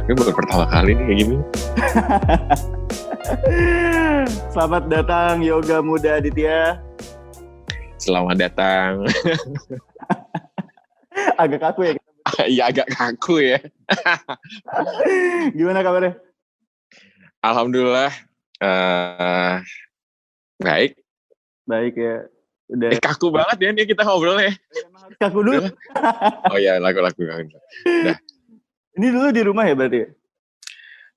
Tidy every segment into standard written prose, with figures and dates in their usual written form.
Ini baru pertama kali nih kayak gini. Selamat datang Yoga Muda Aditya. Selamat datang. Agak kaku ya. Iya agak kaku ya. Gimana kabarnya? Alhamdulillah baik. Baik ya. Udah. Kaku banget ya nih kita ngobrolnya. Emang harus kaku dulu. Oh iya lagu. Udah. Ini dulu di rumah ya berarti?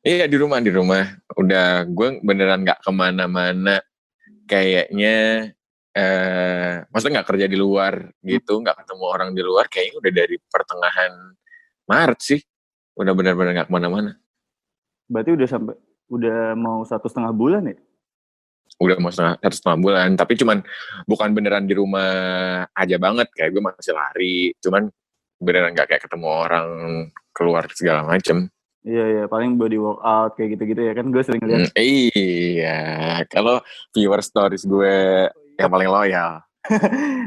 Iya di rumah. Udah gue beneran nggak kemana-mana. Kayaknya maksudnya nggak kerja di luar gitu, nggak ketemu orang di luar. Kayaknya udah dari pertengahan Maret sih. Udah benar-benar nggak kemana-mana. Berarti udah mau 1,5 bulan ya? Udah mau 1,5 bulan, tapi cuman bukan beneran di rumah aja banget, kayak gue masih lari, cuman beneran gak kayak ketemu orang, keluar segala macem. Iya, paling body workout kayak gitu-gitu ya, kan gue sering lihat. Iya, kalau viewer stories gue yang paling loyal.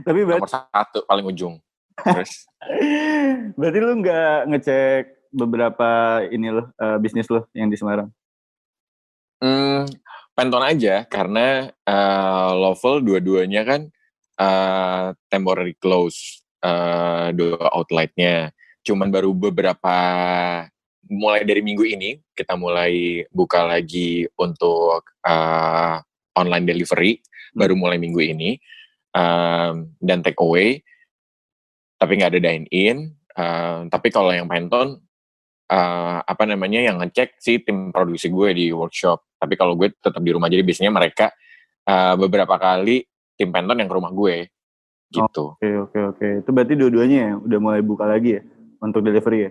Tapi nomor 1, paling ujung. Terus. Berarti lu gak ngecek beberapa bisnis lo yang di Semarang? Penton aja, karena Lovell dua-duanya kan temporary close, 2 outletnya. Cuman baru beberapa, mulai dari minggu ini, kita mulai buka lagi untuk online delivery, baru mulai minggu ini, dan take away, tapi nggak ada dine-in. Tapi kalau yang Penton, yang ngecek sih tim produksi gue di workshop. Tapi kalau gue tetap di rumah, jadi biasanya mereka beberapa kali tim Penton yang ke rumah gue gitu. Oke. Itu berarti dua-duanya ya udah mulai buka lagi ya untuk delivery ya?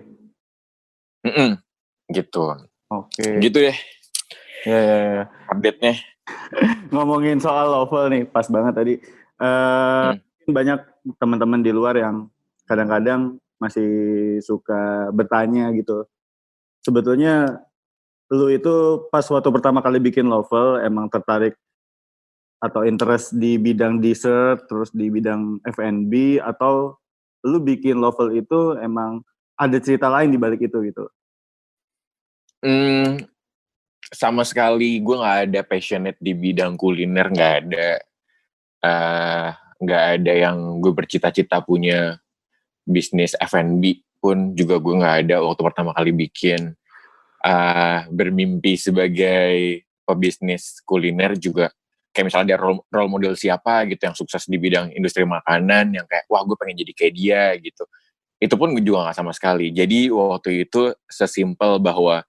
Gitu. Oke. Gitu deh. Ya. Update-nya. Ngomongin soal Lovell nih, pas banget tadi. Banyak teman-teman di luar yang kadang-kadang masih suka bertanya gitu. Sebetulnya lu itu pas waktu pertama kali bikin Lovell emang tertarik atau interest di bidang dessert, terus di bidang F&B, atau lu bikin Lovell itu emang ada cerita lain di balik itu gitu? Sama sekali gue nggak ada passionate di bidang kuliner, nggak ada yang gue bercita-cita punya bisnis F&B pun juga gue nggak ada waktu pertama kali bikin. Bermimpi sebagai pebisnis kuliner juga, kayak misalnya ada role model siapa gitu yang sukses di bidang industri makanan, yang kayak wah gue pengen jadi kayak dia gitu. Itu pun gue juga nggak sama sekali. Jadi waktu itu sesimpel bahwa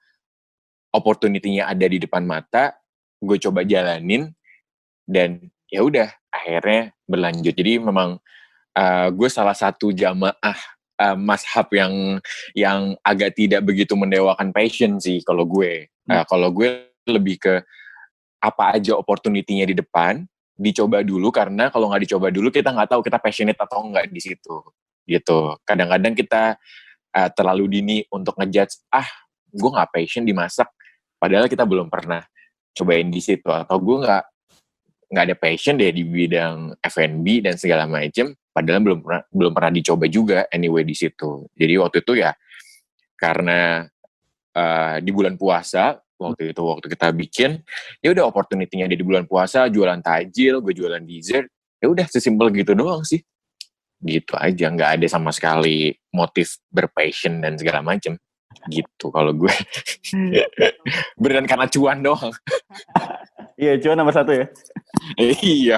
opportunity-nya ada di depan mata, gue coba jalanin, dan ya udah akhirnya berlanjut. Jadi memang gue salah satu jamaah mazhab yang agak tidak begitu mendewakan passion sih kalau gue. Kalau gue lebih ke apa aja opportunity-nya di depan, dicoba dulu, karena kalau nggak dicoba dulu kita nggak tahu kita passionate atau nggak di situ. Gitu. Kadang-kadang kita terlalu dini untuk ngejudge, gue nggak passion di masak, padahal kita belum pernah cobain di situ, atau gue nggak ada passion deh di bidang F&B dan segala macam, padahal belum pernah dicoba juga anyway di situ. Jadi waktu itu ya karena di bulan puasa waktu kita bikin, ya udah opportunity-nya di bulan puasa, jualan tajil, gue jualan dessert, ya udah sesimpel gitu doang sih. Gitu aja, nggak ada sama sekali motif berpassion dan segala macam. Gitu kalau gue. Beneran karena cuan doang. Iya, cuan nomor 1 ya. Iya,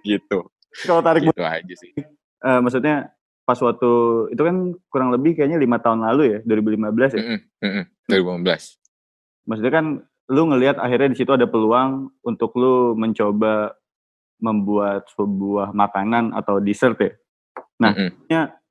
gitu. Kalau tarik gitu aja sih. Maksudnya pas waktu itu kan kurang lebih kayaknya 5 tahun lalu ya, 2015 ya. 2015. Maksudnya kan lu ngelihat akhirnya di situ ada peluang untuk lu mencoba membuat sebuah makanan atau dessert ya. Nah,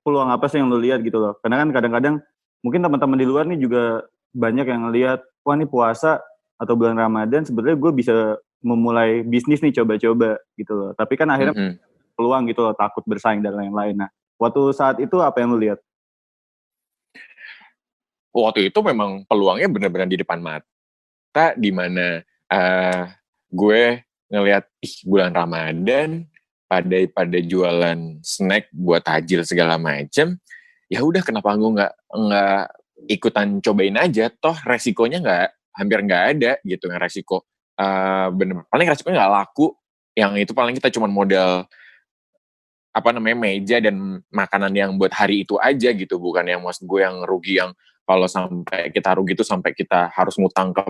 peluang apa sih yang lu lihat gitu loh? Karena kan kadang-kadang mungkin teman-teman di luar nih juga banyak yang ngelihat, wah nih puasa atau bulan Ramadan sebetulnya gue bisa memulai bisnis nih, coba-coba gitu loh. Tapi kan akhirnya peluang gitu loh, takut bersaing dan lain-lain. Nah, waktu saat itu apa yang lu lihat? Waktu itu memang peluangnya benar-benar di depan mata, di mana gue ngelihat bulan Ramadan pada jualan snack buat tajil segala macem. Ya udah, kenapa gue nggak ikutan cobain aja, toh resikonya hampir nggak ada gitu, yang resiko bener paling resikonya nggak laku, yang itu paling kita cuma modal meja dan makanan yang buat hari itu aja gitu, bukan yang maksud gue yang rugi yang kalau sampai kita rugi itu sampai kita harus ngutang ke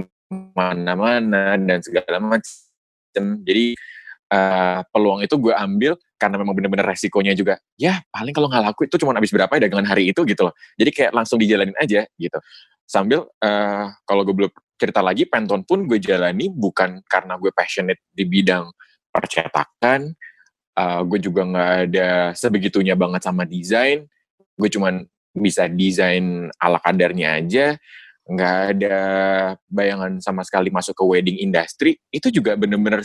mana-mana dan segala macam. Jadi peluang itu gue ambil karena memang bener-bener resikonya juga, ya paling kalau nggak laku itu cuma habis berapa ya dagangan hari itu gitu loh. Jadi kayak langsung dijalanin aja gitu. Sambil kalau gue belum cerita lagi, Pantone pun gue jalani bukan karena gue passionate di bidang percetakan, gue juga nggak ada sebegitunya banget sama desain, gue cuman bisa desain ala kadarnya aja, nggak ada bayangan sama sekali masuk ke wedding industry, itu juga bener-bener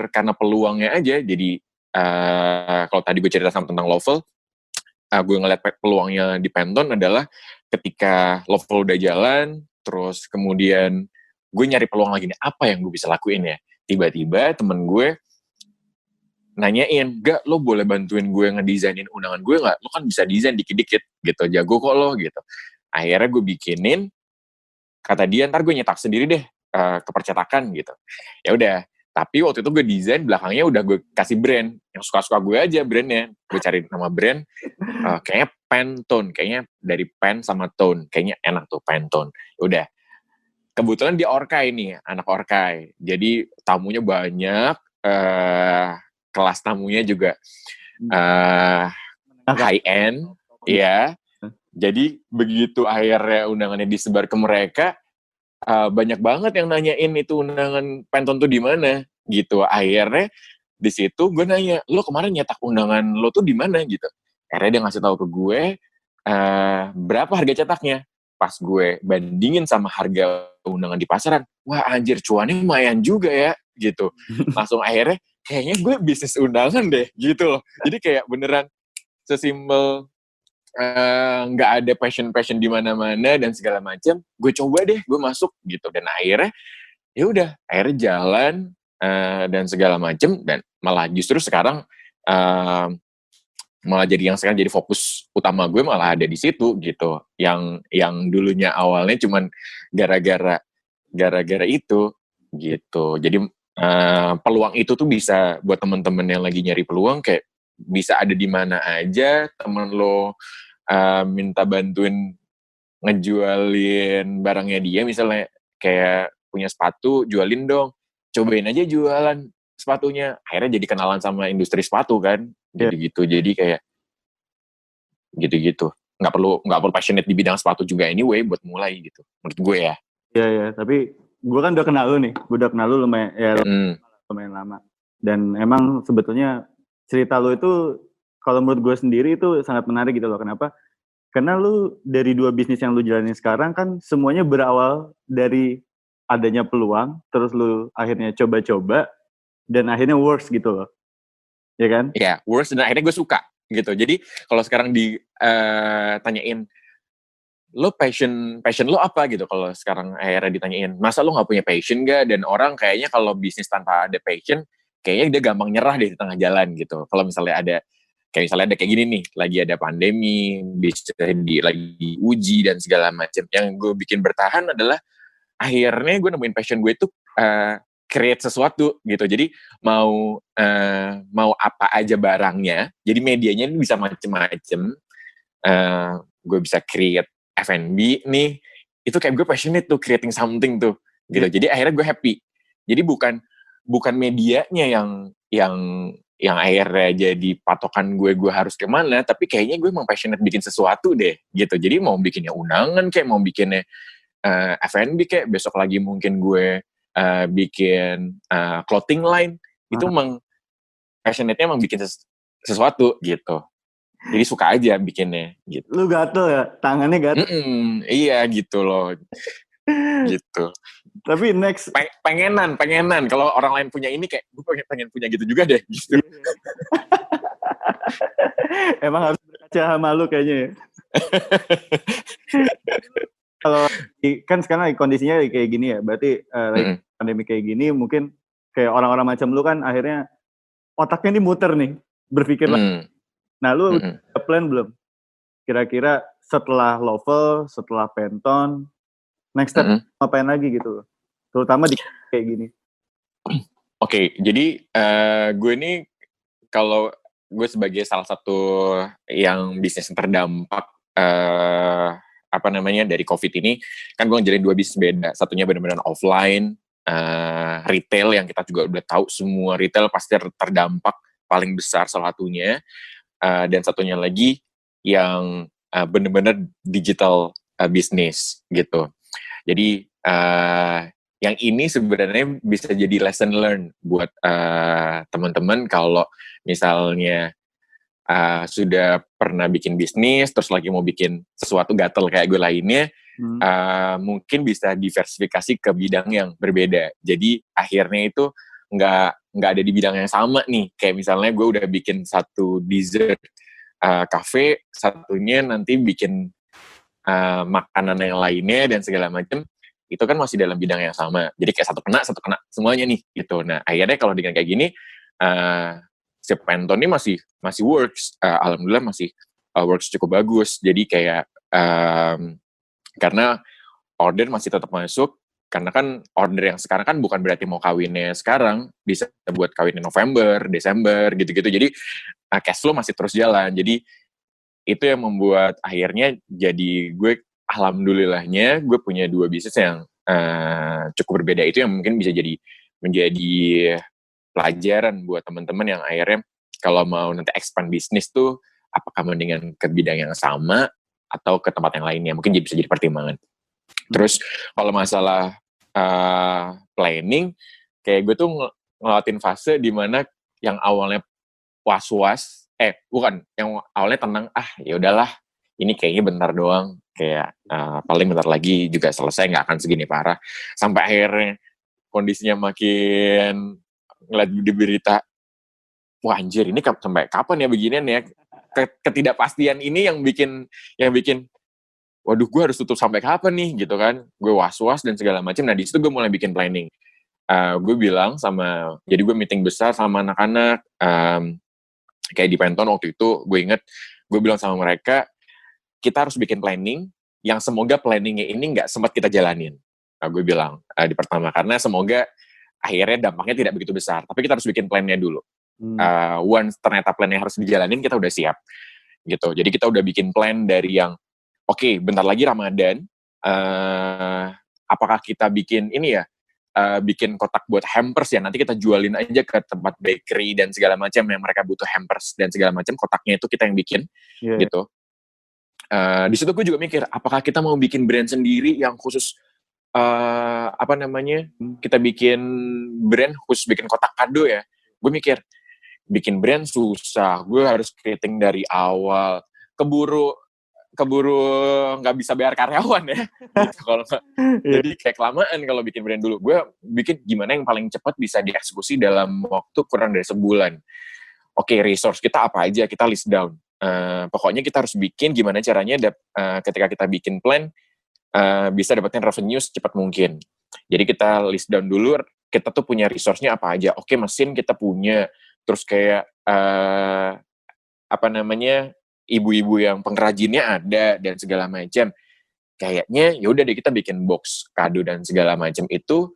karena peluangnya aja. Jadi kalau tadi gue cerita sama tentang Lovell, gue ngeliat peluangnya di Pantone adalah ketika Lovell udah jalan, terus kemudian gue nyari peluang lagi nih, apa yang gue bisa lakuin ya? Tiba-tiba temen gue nanyain, "Gak, lo boleh bantuin gue ngedesainin undangan gue gak? Lo kan bisa desain dikit-dikit gitu, jago kok lo," gitu. Akhirnya gue bikinin, kata dia, "Ntar gue nyetak sendiri deh ke percetakan," gitu. Ya udah, tapi waktu itu gue desain belakangnya udah gue kasih brand, yang suka-suka gue aja brandnya. Gue cari nama brand, kayaknya Pantone, kayaknya dari pen sama tone, kayaknya enak tuh Pantone. Ya udah, kebetulan dia Orkai nih, anak Orkai. Jadi tamunya banyak, kelas tamunya juga high end, ya. Jadi begitu akhirnya undangannya disebar ke mereka, banyak banget yang nanyain itu undangan Pantone tuh di mana gitu. Akhirnya di situ gue nanya, "Lo kemarin nyetak undangan lo tuh di mana?" gitu. Akhirnya dia ngasih tahu ke gue berapa harga cetaknya. Pas gue bandingin sama harga undangan di pasaran, wah anjir cuannya lumayan juga ya gitu. Langsung akhirnya kayaknya gue bisnis undangan deh gitu loh. Jadi kayak beneran sesimpel nggak ada passion di mana-mana dan segala macam, gue coba deh, gue masuk gitu. Dan akhirnya ya udah, akhirnya jalan dan segala macam, dan malah justru sekarang malah jadi yang sekarang jadi fokus utama gue malah ada di situ gitu. Yang dulunya awalnya cuman gara-gara itu gitu. Jadi peluang itu tuh bisa buat temen-temen yang lagi nyari peluang, kayak bisa ada di mana aja. Temen lo minta bantuin ngejualin barangnya dia, misalnya kayak punya sepatu, jualin dong, cobain aja jualan sepatunya, akhirnya jadi kenalan sama industri sepatu kan, Iya. gitu-gitu. Jadi kayak gitu-gitu, nggak perlu passionate di bidang sepatu juga anyway buat mulai gitu, menurut gue ya. Iya, tapi gue kan udah kenal lu nih, gue udah kenal lu lumayan lama. Dan emang sebetulnya cerita lu itu, kalau menurut gue sendiri itu sangat menarik gitu loh. Kenapa? Karena lu dari 2 bisnis yang lu jalanin sekarang kan semuanya berawal dari adanya peluang, terus lu akhirnya coba-coba, dan akhirnya works gitu loh. Ya kan? Iya, worse, dan akhirnya gue suka gitu. Jadi kalau sekarang tanyain, lo passion lo apa gitu, kalau sekarang akhirnya ditanyain, masa lo nggak punya passion gak? Dan orang kayaknya kalau bisnis tanpa ada passion, kayaknya dia gampang nyerah di tengah jalan gitu. Kalau misalnya ada kayak gini nih, lagi ada pandemi, bisa lagi uji dan segala macam. Yang gue bikin bertahan adalah akhirnya gue nemuin passion gue itu create sesuatu gitu. Jadi mau apa aja barangnya, jadi medianya ini bisa macem-macem. Gue bisa create F&B nih, itu kayak gue passionate tuh creating something tuh gitu. Jadi akhirnya gue happy. Jadi bukan medianya yang akhirnya jadi patokan gue harus kemana, tapi kayaknya gue emang passionate bikin sesuatu deh gitu. Jadi mau bikinnya undangan kayak, mau bikinnya F&B kayak, besok lagi mungkin gue bikin clothing line, itu emang passionate-nya emang bikin sesuatu gitu. Jadi suka aja bikinnya gitu. Lu gatel ya? Tangannya gatel? Iya gitu loh. Gitu. Tapi next... Pengenan. Kalau orang lain punya ini, kayak gue pengen punya gitu juga deh. Gitu. Emang harus berkaca sama lu kayaknya ya. Kalau kan sekarang kondisinya kayak gini ya, berarti pandemi kayak gini, mungkin kayak orang-orang macam lu kan akhirnya otaknya ini muter nih, berpikir lagi. Nah, lu udah plan belum? Kira-kira setelah Lovell, setelah Penton, next step ngapain lagi gitu, terutama di kayak gini. Oke, jadi gue ini kalau gue sebagai salah satu yang bisnis yang terdampak dari COVID ini, kan gue ngejalin 2 bisnis beda. Satunya benar-benar offline, retail yang kita juga udah tahu semua retail pasti terdampak paling besar salah satunya, dan satunya lagi yang benar-benar digital bisnis gitu. Jadi yang ini sebenarnya bisa jadi lesson learn buat teman-teman kalau misalnya sudah pernah bikin bisnis, terus lagi mau bikin sesuatu gatel kayak gue lainnya, mungkin bisa diversifikasi ke bidang yang berbeda. Jadi akhirnya itu nggak ada di bidang yang sama nih. Kayak misalnya gue udah bikin satu dessert cafe, satunya nanti bikin makanan yang lainnya dan segala macam. Itu kan masih dalam bidang yang sama. Jadi kayak satu kena semuanya nih gitu. Nah akhirnya kalau dengan kayak gini, si Penton ini masih works. Alhamdulillah masih works cukup bagus. Jadi kayak karena order masih tetap masuk. Karena kan order yang sekarang kan bukan berarti mau kawinnya sekarang, bisa buat kawinnya November, Desember gitu-gitu. Jadi cash flow masih terus jalan. Jadi itu yang membuat akhirnya jadi gue alhamdulillahnya gue punya 2 bisnis yang cukup berbeda. Itu yang mungkin bisa menjadi pelajaran buat teman-teman yang akhirnya kalau mau nanti expand bisnis tuh apakah mendingan ke bidang yang sama atau ke tempat yang lainnya, mungkin bisa jadi pertimbangan. Terus kalau masalah planning, kayak gue tuh ngelawatin fase di mana yang awalnya was-was, yang awalnya tenang, ya udahlah, ini kayaknya bentar doang, kayak paling bentar lagi juga selesai, nggak akan segini parah. Sampai akhirnya kondisinya makin ngeliat di berita, wah anjir ini sampai kapan ya beginian ya? Ketidakpastian ini yang bikin, waduh gue harus tutup sampai kapan nih gitu kan? Gue was-was dan segala macam. Nah di situ gue mulai bikin planning. Gue bilang jadi gue meeting besar sama anak-anak. Kayak di Penton waktu itu, gue inget, gue bilang sama mereka, kita harus bikin planning, yang semoga planningnya ini nggak sempat kita jalanin. Nah, gue bilang di pertama, karena semoga akhirnya dampaknya tidak begitu besar, tapi kita harus bikin plannya dulu. Once ternyata plannya harus dijalanin, kita udah siap. Gitu. Jadi kita udah bikin plan dari yang, oke, bentar lagi Ramadan, apakah kita bikin ini ya, bikin kotak buat hampers ya, nanti kita jualin aja ke tempat bakery dan segala macam yang mereka butuh hampers dan segala macam, kotaknya itu kita yang bikin gitu. Di situ gue juga mikir, apakah kita mau bikin brand sendiri yang khusus kita bikin brand khusus bikin kotak kado ya. Gue mikir bikin brand susah, gue harus creating dari awal, keburu nggak bisa bayar karyawan ya. Gitu, kalau jadi kayak kelamaan kalau bikin brand dulu. Gue bikin gimana yang paling cepat bisa dieksekusi dalam waktu kurang dari sebulan. Oke, resource kita apa aja, kita list down. Pokoknya kita harus bikin gimana caranya ketika kita bikin plan bisa dapetin revenue secepat mungkin. Jadi kita list down dulu, kita tuh punya resource-nya apa aja. Oke, mesin kita punya, terus kayak ibu-ibu yang pengrajinnya ada dan segala macam. Kayaknya ya udah deh kita bikin box kado dan segala macam itu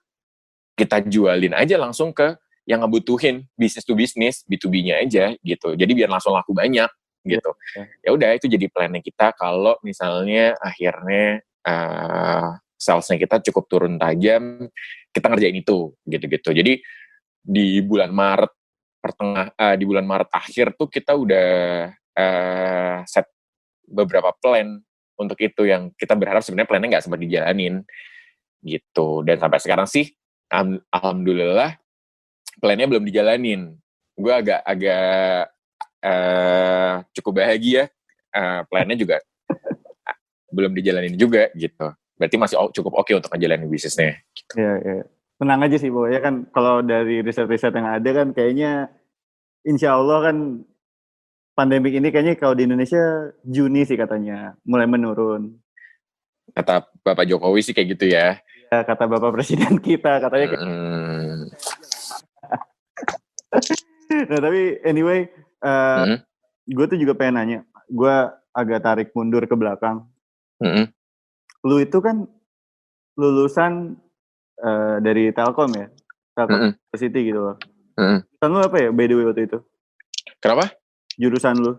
kita jualin aja langsung ke yang ngebutuhin, business to business, B2B-nya aja gitu. Jadi biar langsung laku banyak gitu. Ya udah itu jadi plannya kita kalau misalnya akhirnya salesnya kita cukup turun tajam, kita ngerjain itu gitu-gitu. Jadi di bulan Maret di bulan Maret akhir tuh kita udah set beberapa plan untuk itu yang kita berharap sebenarnya plannya nggak sempat dijalanin gitu. Dan sampai sekarang sih alhamdulillah plannya belum dijalanin. Gue agak cukup bahagia, plannya juga belum dijalanin juga gitu. Berarti masih cukup oke untuk ngejalanin bisnisnya. Gitu. Iya. Tenang aja sih, Bo. Ya kan kalau dari riset-riset yang ada kan kayaknya insya Allah kan pandemi ini kayaknya kalau di Indonesia Juni sih katanya mulai menurun. Kata Bapak Jokowi sih kayak gitu ya. Ya, kata Bapak Presiden kita katanya kayak Nah tapi anyway, gue tuh juga pengen nanya. Gue agak tarik mundur ke belakang. Mm-mm. Lu itu kan lulusan dari Telkom ya? Telkom University gitu loh. Jurusan lu apa ya by the way waktu itu? Kenapa? Jurusan lu?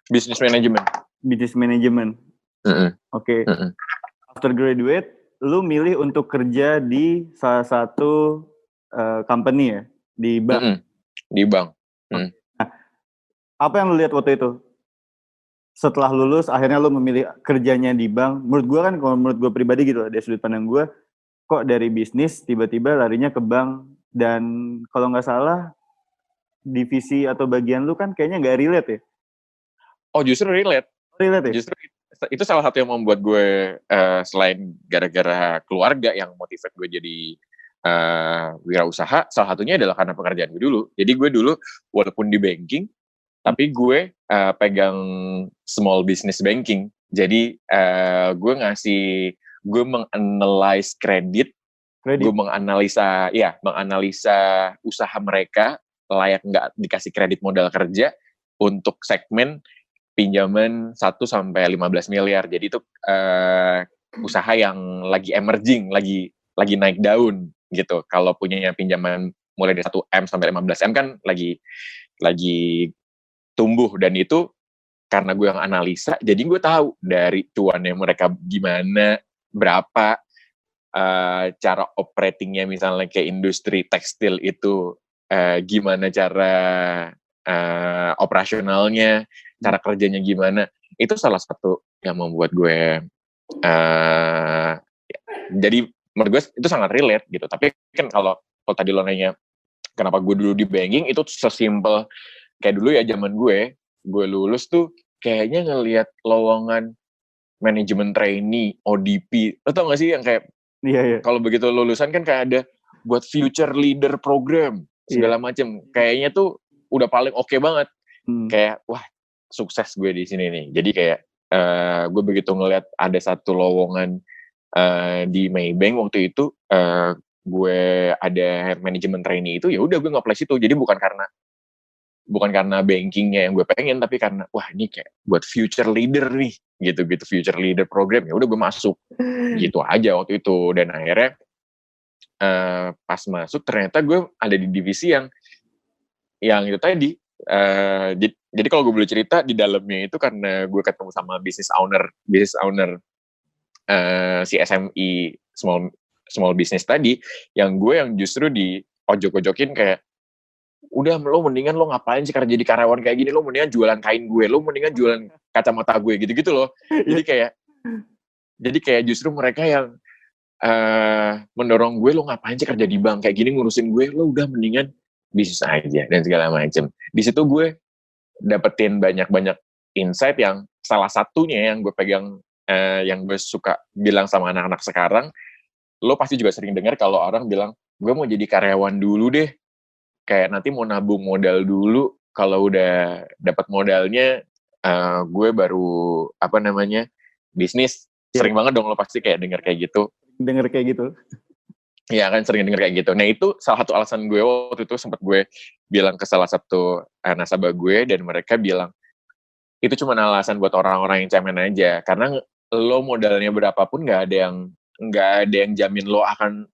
Business management. Business management. Oke. After graduate, lu milih untuk kerja di salah satu company ya? Di bank? Di bank. Nah, apa yang lu lihat waktu itu? Setelah lulus, akhirnya lu memilih kerjanya di bank. Menurut gue kan, kalau menurut gue pribadi gitu, dari sudut pandang gue, kok dari bisnis tiba-tiba larinya ke bank. Dan kalau nggak salah, divisi atau bagian lu kan kayaknya nggak relate ya? Oh, justru relate. Relate ya? Justru itu salah satu yang membuat gue selain gara-gara keluarga yang motivate gue jadi wirausaha, salah satunya adalah karena pekerjaan gue dulu. Jadi gue dulu walaupun di banking, tapi gue pegang small business banking. Jadi gue menganalyze kredit, gue menganalisa usaha mereka layak nggak dikasih kredit modal kerja untuk segmen pinjaman 1 sampai 15 miliar. Jadi itu usaha yang lagi emerging, lagi naik daun gitu. Kalau punyanya pinjaman mulai dari 1M sampai 15M kan lagi tumbuh, dan itu karena gue yang analisa, jadi gue tahu dari cuannya mereka gimana, berapa, cara operatingnya misalnya kayak industri tekstil itu gimana cara operasionalnya, cara kerjanya gimana. Itu salah satu yang membuat gue jadi menurut gue itu sangat relate gitu. Tapi kan kalau tadi lo nanya kenapa gue dulu di banking, itu sesimpel kayak dulu ya, zaman gue lulus tuh kayaknya ngelihat lowongan manajemen trainee, ODP. Lo tau gak sih yang kayak kalau begitu lulusan kan kayak ada buat future leader program segala macem. Kayaknya tuh udah paling oke banget. Kayak wah, sukses gue di sini nih. Jadi kayak gue begitu ngelihat ada satu lowongan di Maybank waktu itu, gue ada manajemen trainee itu, ya udah gue nge-apply situ. Jadi bukan karena bankingnya yang gue pengen, tapi karena wah ini kayak buat future leader nih, gitu future leader program, ya udah gue masuk gitu aja waktu itu. Dan akhirnya pas masuk ternyata gue ada di divisi yang itu tadi. Jadi kalau gue boleh cerita, di dalamnya itu karena gue ketemu sama business owner si SME, small business tadi, yang justru di ojok-ojokin kayak, udah lo mendingan lo ngapain sih karena jadi karyawan kayak gini, lo mendingan jualan kain gue, lo mendingan jualan kacamata gue, gitu-gitu loh. Jadi kayak justru mereka yang mendorong gue, lo ngapain sih kerja di bank kayak gini ngurusin gue, lo udah mendingan bisnis aja dan segala macem. Di situ gue dapetin banyak insight yang salah satunya yang gue pegang, yang gue suka bilang sama anak-anak sekarang. Lo pasti juga sering dengar kalau orang bilang, gue mau jadi karyawan dulu deh, kayak nanti mau nabung modal dulu, kalau udah dapat modalnya gue baru bisnis. Sering banget dong lo pasti kayak dengar kayak gitu. Iya kan, sering dengar kayak gitu. Nah itu salah satu alasan gue waktu itu, sempat gue bilang ke salah satu nasabah gue, dan mereka bilang itu cuma alasan buat orang-orang yang cemen aja, karena lo modalnya berapapun nggak ada yang jamin lo akan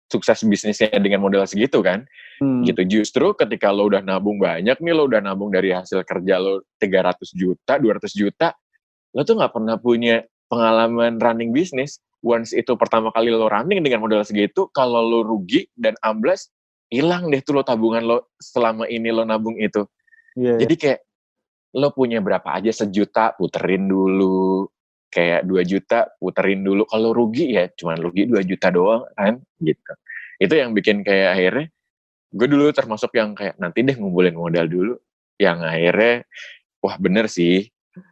sukses bisnisnya dengan modal segitu kan. Gitu. Justru ketika lo udah nabung banyak nih, lo udah nabung dari hasil kerja lo 300 juta, 200 juta, lo tuh gak pernah punya pengalaman running bisnis. Once itu pertama kali lo running dengan modal segitu, kalau lo rugi dan amblas, hilang deh tuh lo tabungan lo selama ini lo nabung itu. Jadi kayak lo punya berapa aja, 1 juta puterin dulu, kayak 2 juta puterin dulu. Kalau rugi ya cuman rugi 2 juta doang kan gitu. Itu yang bikin kayak akhirnya gue dulu termasuk yang kayak nanti deh ngumpulin modal dulu, yang akhirnya wah bener sih,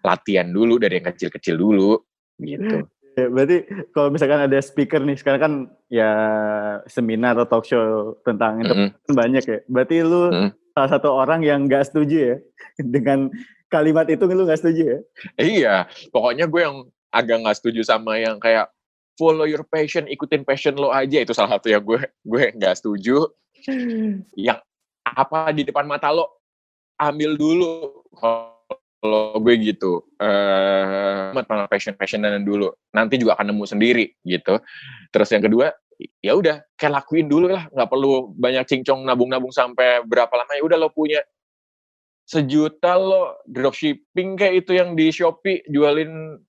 latihan dulu dari yang kecil-kecil dulu gitu. Ya, berarti kalau misalkan ada speaker nih, sekarang kan ya seminar atau talk show tentang entrepreneur banyak ya. Berarti lu salah satu orang yang gak setuju ya dengan kalimat itu, lu gak setuju ya? Iya, pokoknya gue yang agak gak setuju sama yang kayak follow your passion, ikutin passion lo aja. Itu salah satu yang gue gak setuju. Yang apa di depan mata lo, ambil dulu. Kalau Kalau gue gitu, mana passionan dulu, nanti juga akan nemu sendiri gitu. Terus yang kedua, ya udah kayak lakuin dulu lah, nggak perlu banyak cincong nabung-nabung sampai berapa lama, ya udah lo punya 1 juta lo dropshipping kayak itu yang di Shopee jualin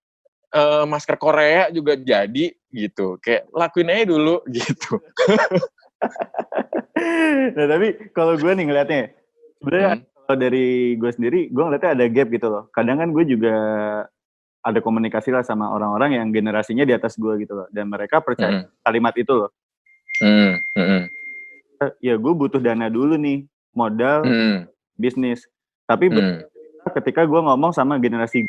masker Korea juga jadi gitu, kayak lakuin aja dulu gitu. Nah tapi kalau gue nih ngeliatnya, sebenarnya kalau dari gue sendiri, gue ngeliatnya ada gap gitu loh. Kadang kan gue juga ada komunikasi lah sama orang-orang yang generasinya di atas gue gitu loh, dan mereka percaya kalimat itu loh. Ya gue butuh dana dulu nih, modal bisnis. Tapi ketika gue ngomong sama generasi,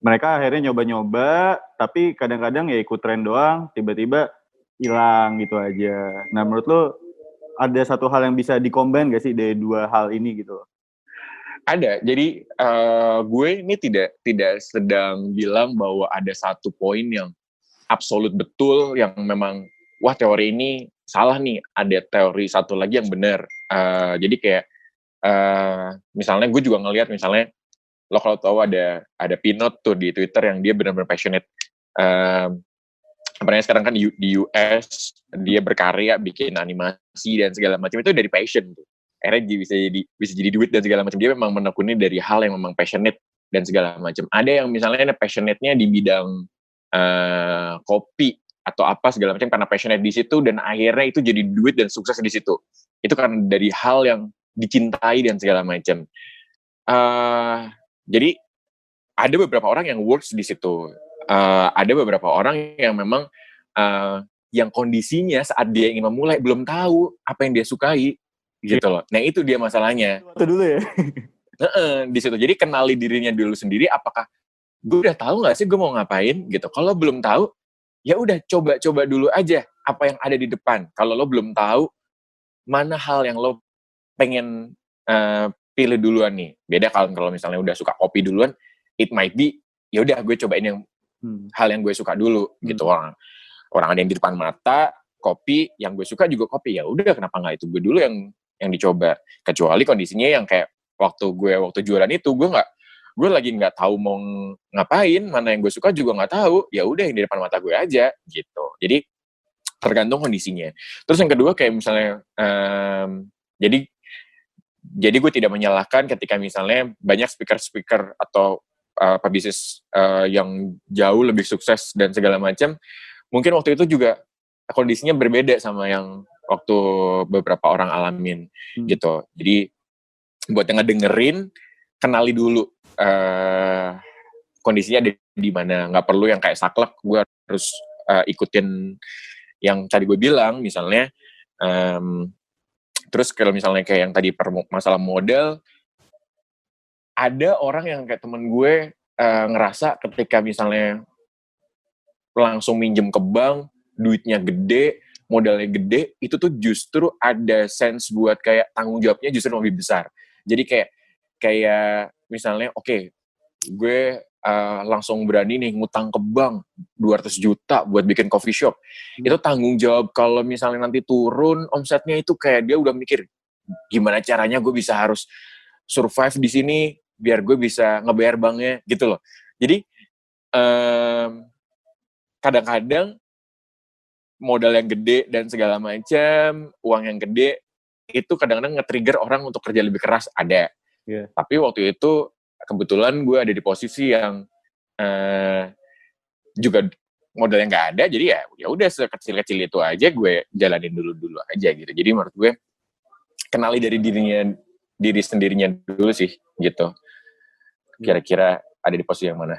mereka akhirnya nyoba-nyoba, tapi kadang-kadang ya ikut tren doang, tiba-tiba hilang gitu aja. Nah menurut lo ada satu hal yang bisa dikombin gak sih dari dua hal ini gitu? Ada. Jadi gue ini tidak sedang bilang bahwa ada satu poin yang absolut betul, yang memang wah teori ini salah nih. Ada teori satu lagi yang benar. Jadi kayak misalnya gue juga ngelihat misalnya lo kalau tahu ada Pinot tuh di Twitter yang dia benar-benar passionate. Apalagi sekarang kan di US dia berkarya bikin animasi dan segala macam itu dari passion tuh. Akhirnya bisa jadi duit dan segala macam. Dia memang menekuni dari hal yang memang passionate dan segala macam. Ada yang misalnya passionate-nya di bidang kopi atau apa segala macam karena passionate di situ dan akhirnya itu jadi duit dan sukses di situ. Itu karena dari hal yang dicintai dan segala macam. Jadi ada beberapa orang yang works di situ. Ada beberapa orang yang memang yang kondisinya saat dia ingin memulai belum tahu apa yang dia sukai gitu loh. Nah itu dia masalahnya. Waktu dulu ya. Di situ. Jadi kenali dirinya dulu sendiri. Apakah gue udah tahu nggak sih gue mau ngapain gitu? Kalau belum tahu, ya udah coba dulu aja apa yang ada di depan. Kalau lo belum tahu mana hal yang lo pengen pilih duluan nih. Beda kalau misalnya udah suka kopi duluan, it might be ya udah gue cobain yang hal yang gue suka dulu gitu. Orang ada yang di depan mata kopi, yang gue suka juga kopi, ya udah kenapa nggak itu gue dulu yang dicoba. Kecuali kondisinya yang kayak waktu jualan itu gue lagi nggak tahu mau ngapain, mana yang gue suka juga nggak tahu, ya udah yang di depan mata gue aja gitu. Jadi tergantung kondisinya. Terus yang kedua kayak misalnya jadi gue tidak menyalahkan ketika misalnya banyak speaker atau pebisnis yang jauh lebih sukses dan segala macam, mungkin waktu itu juga kondisinya berbeda sama yang waktu beberapa orang alamin gitu. Jadi buat yang ngedengerin, kenali dulu kondisinya ada di mana. Nggak perlu yang kayak saklek, gue harus ikutin yang tadi gue bilang, misalnya. Terus kalau misalnya kayak yang tadi masalah modal, ada orang yang kayak temen gue ngerasa ketika misalnya langsung minjem ke bank, duitnya gede, modalnya gede, itu tuh justru ada sense buat kayak tanggung jawabnya justru lebih besar. Jadi kayak misalnya oke, gue langsung berani nih ngutang ke bank 200 juta buat bikin coffee shop. Itu tanggung jawab kalau misalnya nanti turun omsetnya, itu kayak dia udah mikir gimana caranya gue bisa harus survive di sini biar gue bisa ngebayar banknya gitu loh. Jadi kadang-kadang modal yang gede dan segala macam, uang yang gede, itu kadang-kadang nge-trigger orang untuk kerja lebih keras, ada. Yeah. Tapi waktu itu kebetulan gue ada di posisi yang juga modal yang nggak ada, jadi ya udah sekecil-kecil itu aja gue jalanin dulu aja gitu. Jadi menurut gue kenali dari diri sendirinya dulu sih gitu. Kira-kira ada di posisi yang mana?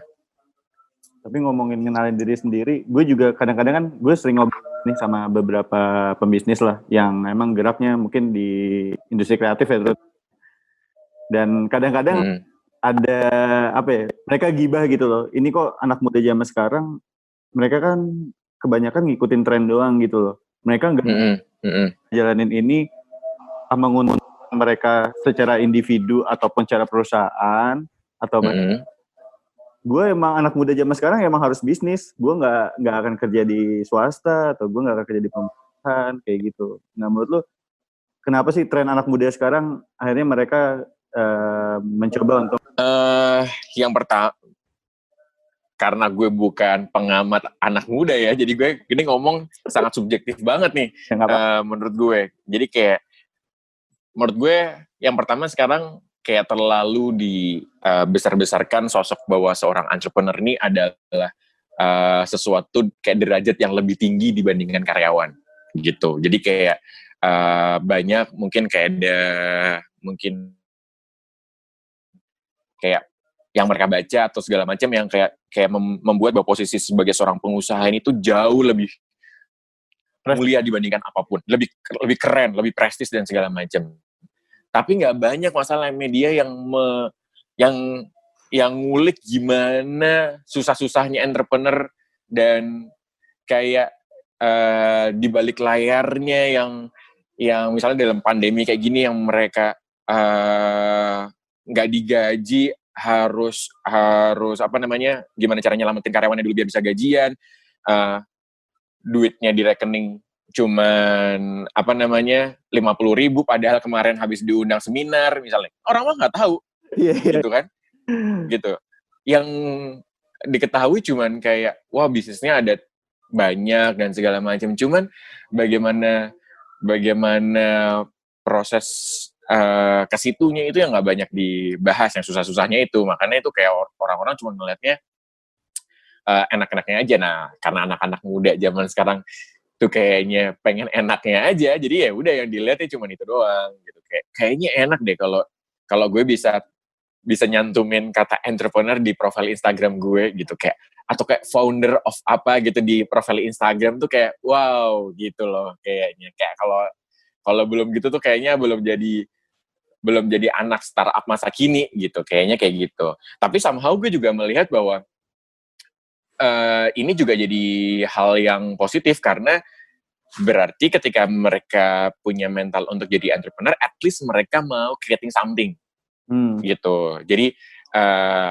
Tapi ngomongin ngenalin diri sendiri, gue juga kadang-kadang kan gue sering ngobrol nih sama beberapa pembisnis lah yang emang geraknya mungkin di industri kreatif ya terus. Dan kadang-kadang ada apa ya, mereka gibah gitu loh. Ini kok anak muda zaman sekarang, mereka kan kebanyakan ngikutin tren doang gitu loh. Mereka nggak jalanin ini menguntungkan mereka secara individu ataupun secara perusahaan atau gue emang anak muda zaman sekarang emang harus bisnis. Gue nggak akan kerja di swasta atau gue nggak akan kerja di pemerintahan kayak gitu. Nah menurut lu kenapa sih tren anak muda sekarang akhirnya mereka mencoba untuk yang pertama, karena gue bukan pengamat anak muda ya, jadi gue gini ngomong sangat subjektif banget nih, menurut gue. Jadi kayak, menurut gue yang pertama sekarang kayak terlalu dibesar-besarkan sosok bahwa seorang entrepreneur ini adalah sesuatu kayak derajat yang lebih tinggi dibandingkan karyawan gitu. Jadi kayak banyak mungkin kayak ada mungkin kayak yang mereka baca atau segala macam yang kayak membuat bahwa posisi sebagai seorang pengusaha ini tuh jauh lebih mulia dibandingkan apapun, lebih keren, lebih prestis dan segala macam. Tapi nggak banyak masalah media yang ngulik gimana susah-susahnya entrepreneur dan kayak di balik layarnya yang misalnya dalam pandemi kayak gini yang mereka nggak digaji, harus apa namanya, gimana caranya nyelamatin karyawannya dulu biar bisa gajian, duitnya di rekening cuman apa namanya 50.000 padahal kemarin habis diundang seminar misalnya, orang mah nggak tahu, gitu kan, gitu. Yang diketahui cuman kayak wah bisnisnya ada banyak dan segala macam, cuman bagaimana proses ke situnya itu yang nggak banyak dibahas, yang susah-susahnya itu. Makanya itu kayak orang-orang cuma ngeliatnya enak-enaknya aja. Nah, karena anak-anak muda zaman sekarang tuh kayaknya pengen enaknya aja, jadi ya udah yang dilihatnya cuma itu doang gitu. Kayaknya enak deh kalau gue bisa nyantumin kata entrepreneur di profil Instagram gue gitu, kayak atau kayak founder of apa gitu di profil Instagram tuh kayak wow gitu loh kayaknya. Kayak kalau belum gitu tuh kayaknya belum jadi anak startup masa kini gitu, kayaknya kayak gitu. Tapi somehow gue juga melihat bahwa ini juga jadi hal yang positif karena berarti ketika mereka punya mental untuk jadi entrepreneur, at least mereka mau creating something gitu. Jadi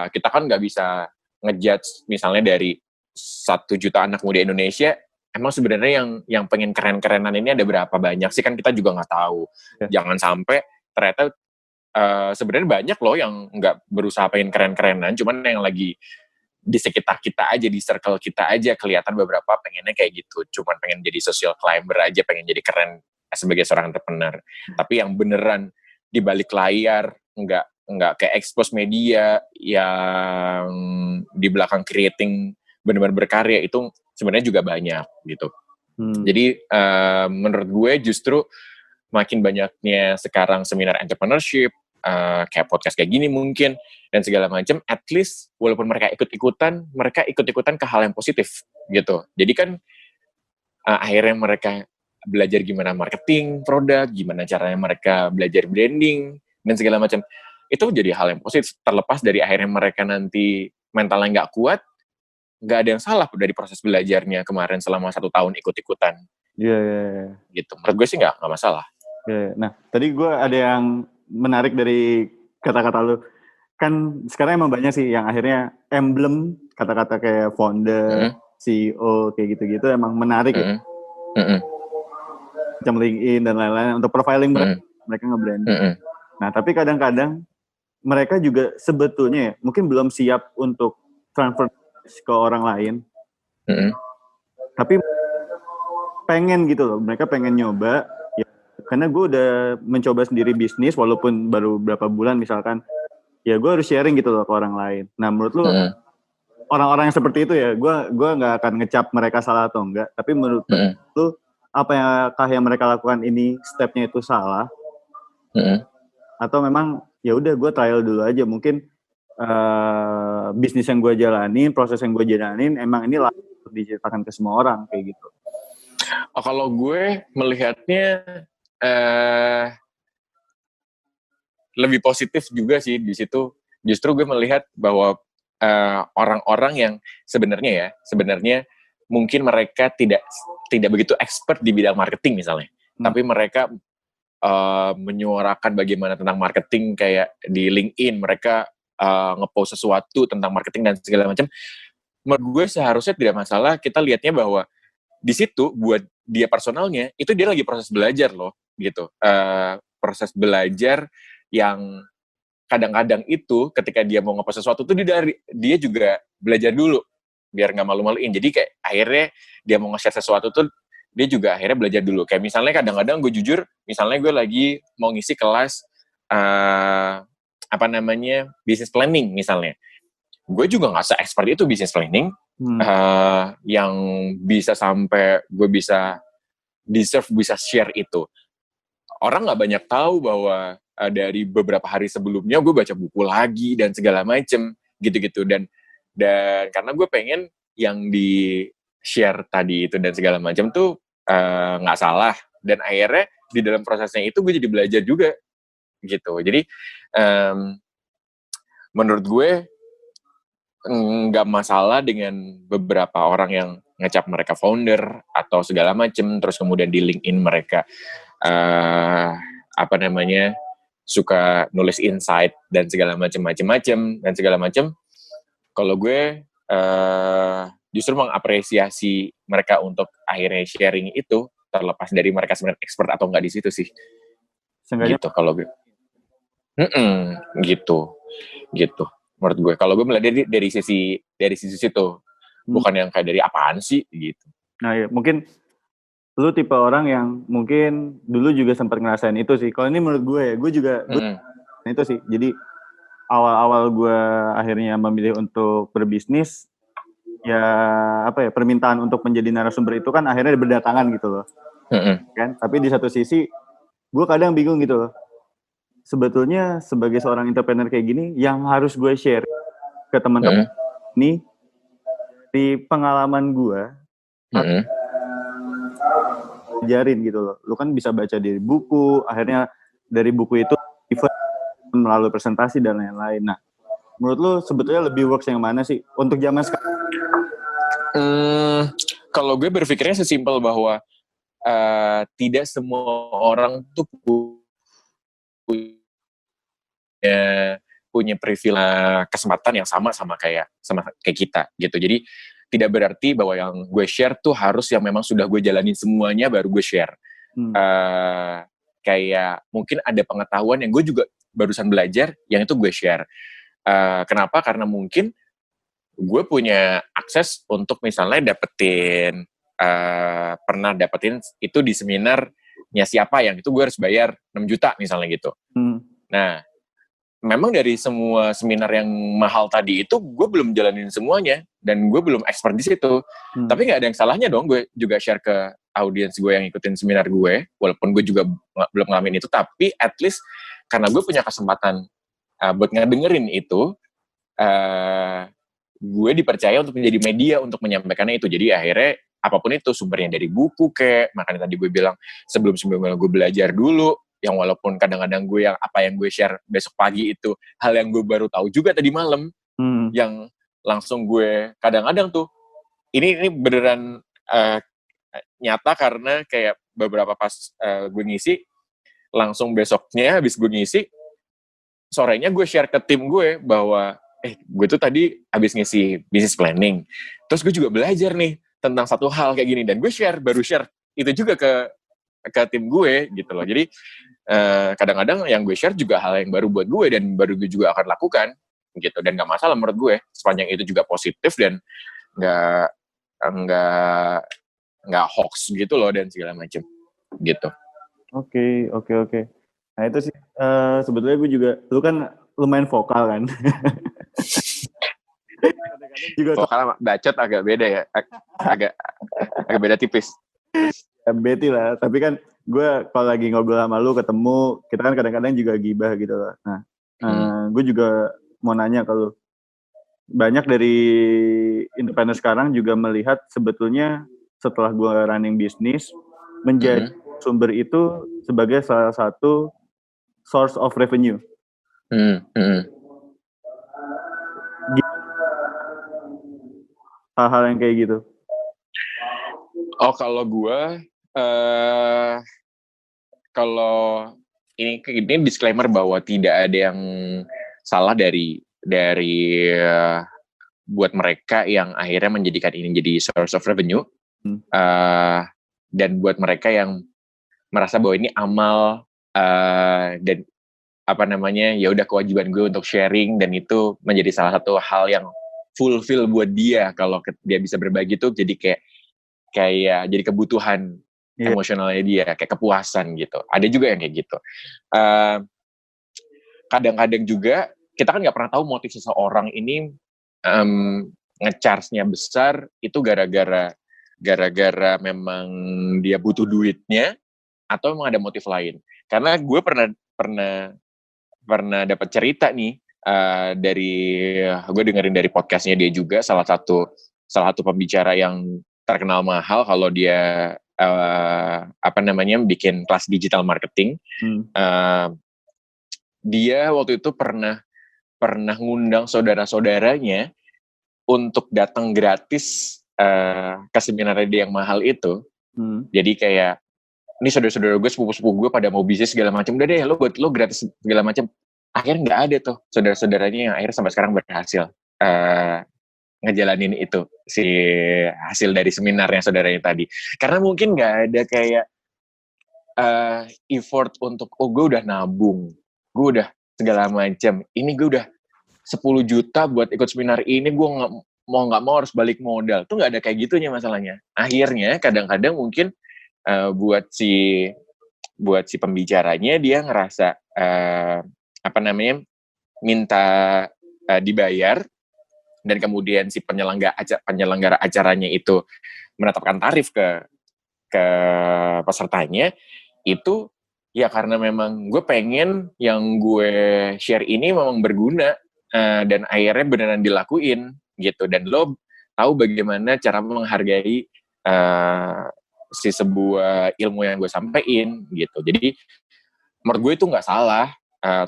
kita kan nggak bisa ngejudge misalnya dari 1 juta anak muda Indonesia, emang sebenarnya yang pengen keren-kerenan ini ada berapa banyak sih, kan kita juga nggak tahu. Jangan sampai ternyata sebenarnya banyak loh yang nggak berusaha pengen keren-kerenan, cuman yang lagi di sekitar kita aja, di circle kita aja kelihatan beberapa pengennya kayak gitu, cuman pengen jadi social climber aja, pengen jadi keren sebagai seorang entrepreneur. Tapi yang beneran di balik layar, nggak kayak expose media, yang di belakang creating benar-benar berkarya itu sebenarnya juga banyak gitu. Jadi menurut gue justru makin banyaknya sekarang seminar entrepreneurship, kayak podcast kayak gini mungkin dan segala macam, at least walaupun mereka ikut-ikutan ke hal yang positif gitu. Jadi kan akhirnya mereka belajar gimana marketing produk, gimana caranya mereka belajar branding dan segala macam. Itu jadi hal yang positif, terlepas dari akhirnya mereka nanti mentalnya nggak kuat, nggak ada yang salah dari proses belajarnya kemarin selama 1 tahun ikut-ikutan. Iya. Gitu. Menurut gue sih nggak masalah. Nah, tadi gue ada yang menarik dari kata-kata lu. Kan sekarang emang banyak sih yang akhirnya emblem kata-kata kayak founder, CEO, kayak gitu-gitu emang menarik ya. Macam LinkedIn dan lain-lain untuk profiling mereka nge-branding. Nah, tapi kadang-kadang mereka juga sebetulnya ya, mungkin belum siap untuk transfer ke orang lain. Tapi pengen gitu loh, mereka pengen nyoba. Karena gue udah mencoba sendiri bisnis walaupun baru berapa bulan misalkan, ya gue harus sharing gitu loh ke orang lain. Nah menurut lu orang-orang yang seperti itu ya, gue nggak akan ngecap mereka salah atau enggak, tapi menurut lu apakah yang mereka lakukan ini stepnya itu salah? Atau memang ya udah gue trial dulu aja, mungkin bisnis yang gue jalanin, proses yang gue jalanin emang ini layak diceritakan ke semua orang kayak gitu. Kalau gue melihatnya lebih positif juga sih di situ. Justru gue melihat bahwa orang-orang yang sebenarnya mungkin mereka tidak begitu expert di bidang marketing misalnya, tapi mereka menyuarakan bagaimana tentang marketing kayak di LinkedIn, mereka ngepost sesuatu tentang marketing dan segala macam. Menurut gue seharusnya tidak masalah kita lihatnya bahwa di situ buat dia personalnya itu dia lagi proses belajar loh gitu, proses belajar yang kadang-kadang itu ketika dia mau ngepost sesuatu tuh dia juga belajar dulu biar nggak malu-maluin. Jadi kayak akhirnya dia mau nge-share sesuatu tuh dia juga akhirnya belajar dulu. Kayak misalnya kadang-kadang gue jujur, misalnya gue lagi mau ngisi kelas business planning misalnya. Gue juga nggak se-expert itu business planning yang bisa sampai gue bisa bisa share itu. Orang nggak banyak tahu bahwa dari beberapa hari sebelumnya gue baca buku lagi dan segala macem gitu-gitu dan karena gue pengen yang di share tadi itu dan segala macam tuh nggak salah dan akhirnya di dalam prosesnya itu gue jadi belajar juga gitu. Jadi menurut gue nggak masalah dengan beberapa orang yang ngecap mereka founder atau segala macem terus kemudian di LinkedIn mereka suka nulis insight dan segala macam. Kalau gue justru mengapresiasi mereka untuk akhirnya sharing itu terlepas dari mereka sebenarnya expert atau enggak di situ sih. Sengaja. Gitu kalau gue. Gitu. Menurut gue kalau gue melihat dari sisi situ bukan yang kayak dari apaan sih gitu. Nah ya mungkin lu tipe orang yang mungkin dulu juga sempat ngerasain itu sih. Kalau ini menurut gue ya, gue itu sih. Jadi awal-awal gue akhirnya memilih untuk berbisnis, ya permintaan untuk menjadi narasumber itu kan akhirnya berdatangan gitu loh. Kan? Tapi di satu sisi, gue kadang bingung gitu loh. Sebetulnya sebagai seorang entrepreneur kayak gini, yang harus gue share ke teman-teman ini di pengalaman gue, ajarin gitu loh. Lu kan bisa baca dari buku, akhirnya dari buku itu melalui presentasi dan lain-lain. Nah, menurut lu sebetulnya lebih works yang mana sih untuk zaman sekarang? Kalau gue berpikirnya sesimpel bahwa tidak semua orang tuh punya privilege kesempatan yang sama kayak kita gitu. Jadi tidak berarti bahwa yang gue share tuh harus yang memang sudah gue jalanin semuanya baru gue share. Kayak mungkin ada pengetahuan yang gue juga barusan belajar yang itu gue share. Kenapa? Karena mungkin gue punya akses untuk misalnya pernah dapetin itu di seminarnya siapa yang itu gue harus bayar 6 juta misalnya gitu. Nah, memang dari semua seminar yang mahal tadi itu gue belum jalanin semuanya dan gue belum expert di situ. Tapi nggak ada yang salahnya dong gue juga share ke audiens gue yang ikutin seminar gue, walaupun gue juga belum ngalamin itu, tapi at least karena gue punya kesempatan buat ngedengerin itu, gue dipercaya untuk menjadi media untuk menyampaikannya itu. Jadi akhirnya apapun itu sumbernya dari buku makanya tadi gue bilang sebelum gue belajar dulu, yang walaupun kadang-kadang gue apa yang gue share besok pagi itu hal yang gue baru tahu juga tadi malam, yang langsung gue kadang-kadang tuh ini beneran nyata karena kayak beberapa pas gue ngisi langsung besoknya habis gue ngisi sorenya gue share ke tim gue bahwa gue tuh tadi habis ngisi business planning terus gue juga belajar nih tentang satu hal kayak gini dan gue baru share itu juga ke tim gue gitu loh. Jadi kadang-kadang yang gue share juga hal yang baru buat gue dan baru gue juga akan lakukan gitu dan nggak masalah menurut gue sepanjang itu juga positif dan nggak hoax gitu loh dan segala macam gitu. Oke. Nah itu sih sebetulnya gue juga, lu kan lumayan vokal kan. Juga vokal sama bacot agak beda ya, agak beda tipis. Beti lah, tapi kan gue kalau lagi ngobrol sama lu ketemu, kita kan kadang-kadang juga gibah gitu loh. Nah, gue juga mau nanya kalau banyak dari entrepreneur sekarang juga melihat sebetulnya setelah gue running bisnis menjadi sumber itu sebagai salah satu source of revenue. Hal-hal yang kayak gitu. Oh, kalau gue kalau ini disclaimer bahwa tidak ada yang salah dari buat mereka yang akhirnya menjadikan ini jadi source of revenue dan buat mereka yang merasa bahwa ini amal dan ya udah kewajiban gue untuk sharing, dan itu menjadi salah satu hal yang fulfill buat dia. Kalau dia bisa berbagi tuh jadi kayak jadi kebutuhan emosionalnya dia, kayak kepuasan gitu. Ada juga yang kayak gitu. Kadang-kadang juga kita kan nggak pernah tahu motif seseorang ini nge-charge-nya besar itu gara-gara memang dia butuh duitnya, atau memang ada motif lain. Karena gue pernah dapat cerita nih, dari gue dengerin dari podcastnya dia juga, salah satu pembicara yang terkenal mahal kalau dia bikin kelas digital marketing. Dia waktu itu pernah ngundang saudara-saudaranya untuk datang gratis ke seminarnya dia yang mahal itu. Jadi kayak, ini saudara-saudara gue, sepupu-sepupu gue pada mau bisnis segala macam, udah deh lo buat lo gratis segala macam. Akhirnya nggak ada tuh saudara-saudaranya yang akhirnya sampai sekarang berhasil ngejalanin itu, si hasil dari seminarnya saudaranya tadi. Karena mungkin nggak ada kayak effort untuk, gue udah nabung, gue udah segala macam, ini gue udah 10 juta buat ikut seminar ini, gue nggak mau harus balik modal. Tuh nggak ada kayak gitunya masalahnya. Akhirnya kadang-kadang mungkin buat si pembicaranya, dia ngerasa minta dibayar, dan kemudian si penyelenggara acaranya itu menetapkan tarif ke pesertanya, itu ya karena memang gue pengen yang gue share ini memang berguna, dan akhirnya beneran dilakuin gitu. Dan lo tahu bagaimana cara menghargai si sebuah ilmu yang gue sampein gitu. Jadi menurut gue itu nggak salah,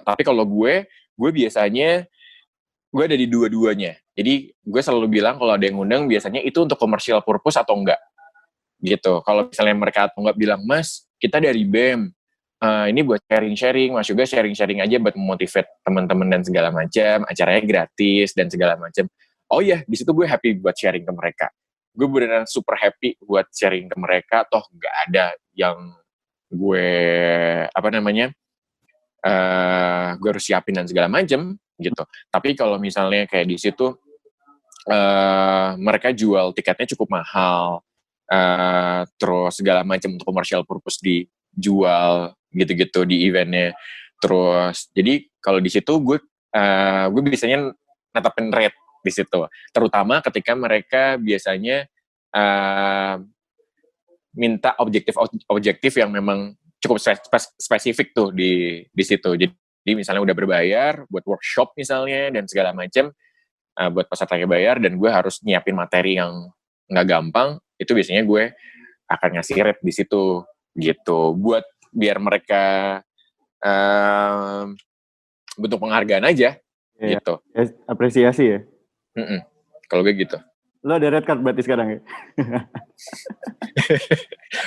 tapi kalau gue biasanya gue ada di dua-duanya. Jadi gue selalu bilang kalau ada yang ngundang, biasanya itu untuk commercial purpose atau enggak gitu. Kalau misalnya mereka atau enggak bilang, Mas kita dari BEM, ini buat sharing-sharing, Mas juga sharing-sharing aja buat memotivate teman-teman dan segala macam, acaranya gratis dan segala macam. Oh iya, di situ gue happy buat sharing ke mereka. Gue beneran super happy buat sharing ke mereka, toh nggak ada yang gue gue harus siapin dan segala macam gitu. Tapi kalau misalnya kayak di situ mereka jual tiketnya cukup mahal, terus segala macam untuk commercial purpose dijual gitu-gitu di eventnya. Terus jadi kalau di situ gue biasanya netapin rate di situ, terutama ketika mereka biasanya minta objektif yang memang cukup spesifik tuh di situ. Jadi misalnya udah berbayar buat workshop misalnya dan segala macam, buat pesertanya bayar, dan gue harus nyiapin materi yang nggak gampang, itu biasanya gue akan ngasih rate di situ gitu, buat biar mereka bentuk penghargaan aja gitu. Apresiasi ya. Kalau gue gitu. Lo ada red card berarti sekarang ya?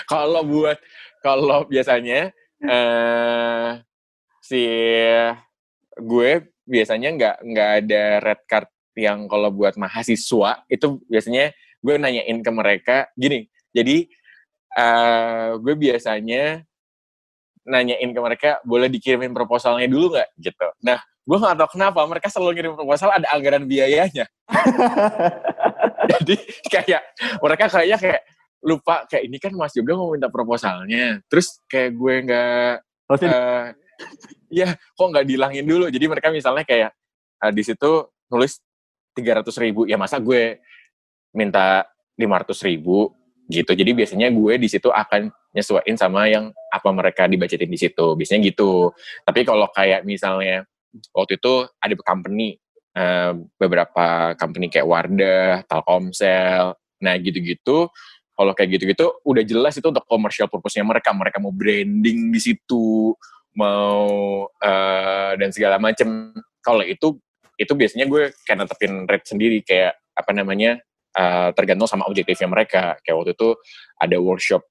Kalau biasanya si gue biasanya nggak ada red card yang kalau buat mahasiswa. Itu biasanya gue nanyain ke mereka gini. Jadi gue biasanya nanyain ke mereka, boleh dikirimin proposalnya dulu nggak gitu. Nah, gue nggak tahu kenapa mereka selalu ngirim proposal ada anggaran biayanya. Jadi kayak mereka kayak lupa, kayak ini kan Mas juga mau minta proposalnya, terus kayak gue nggak ya kok nggak dihilangin dulu. Jadi mereka misalnya kayak di situ nulis 300.000, ya masa gue minta 500.000 gitu. Jadi biasanya gue di situ akan nyesuaiin sama yang apa mereka dibacetin di situ, biasanya gitu. Tapi kalau kayak misalnya waktu itu ada company, beberapa company kayak Wardah, Telkomsel, nah gitu-gitu. Kalau kayak gitu-gitu udah jelas itu untuk commercial purpose-nya mereka mau branding di situ, mau dan segala macem. Kalau itu biasanya gue kayak netepin rate sendiri, kayak tergantung sama objektifnya mereka. Kayak waktu itu ada workshop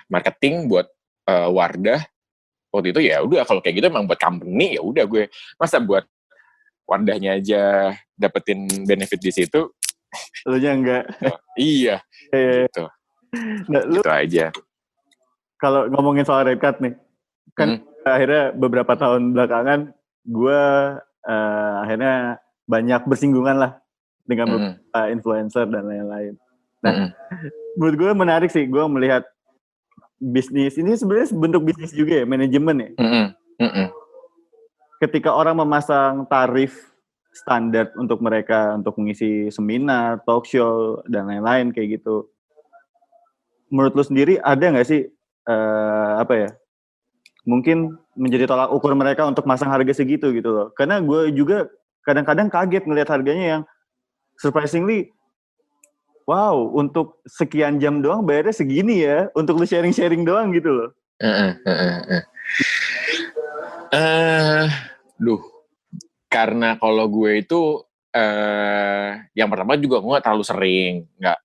marketing buat Wardah. Waktu itu ya udah, kalau kayak gitu emang buat company, ya udah gue masa buat Wardahnya aja dapetin benefit di situ, lu nya enggak. Iya. Gitu. Nah, gitu aja. Kalau ngomongin soal red card nih, kan akhirnya beberapa tahun belakangan gue akhirnya banyak bersinggungan lah dengan beberapa influencer dan lain-lain. Nah, menurut gue menarik sih gue melihat bisnis ini sebenarnya bentuk bisnis juga ya, manajemen ya. Ketika orang memasang tarif standar untuk mereka untuk mengisi seminar, talk show dan lain-lain kayak gitu. Menurut lu sendiri ada nggak sih mungkin menjadi tolak ukur mereka untuk masang harga segitu gitu loh? Karena gue juga kadang-kadang kaget ngelihat harganya yang surprisingly, wow, untuk sekian jam doang bayarnya segini ya, untuk lu sharing-sharing doang gitu loh. Karena kalau gue itu yang pertama juga gue gak terlalu sering, nggak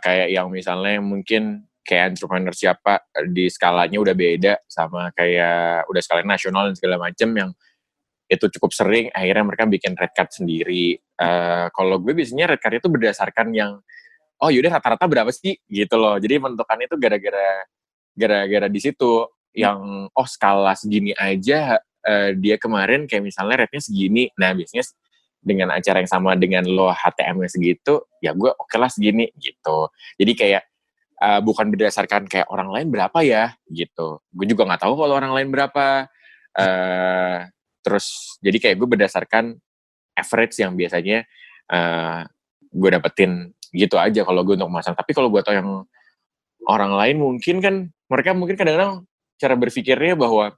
kayak yang misalnya mungkin kayak entrepreneur siapa di skalanya udah beda sama kayak udah skala nasional dan segala macam yang itu cukup sering akhirnya mereka bikin red card sendiri. Kalau gue biasanya red card itu berdasarkan yang oh yaudah rata-rata berapa sih gitu loh, jadi menentukannya itu gara-gara di situ yang oh skala segini aja dia kemarin kayak misalnya rate-nya segini, nah biasanya dengan acara yang sama dengan lo HTM-nya segitu, ya gue oke lah segini gitu. Jadi kayak bukan berdasarkan kayak orang lain berapa ya gitu. Gue juga nggak tahu kalau orang lain berapa. Terus jadi kayak gue berdasarkan average yang biasanya gue dapetin gitu aja kalau gue untuk masang. Tapi kalau buat yang orang lain mungkin kan mereka mungkin kadang-kadang cara berpikirnya bahwa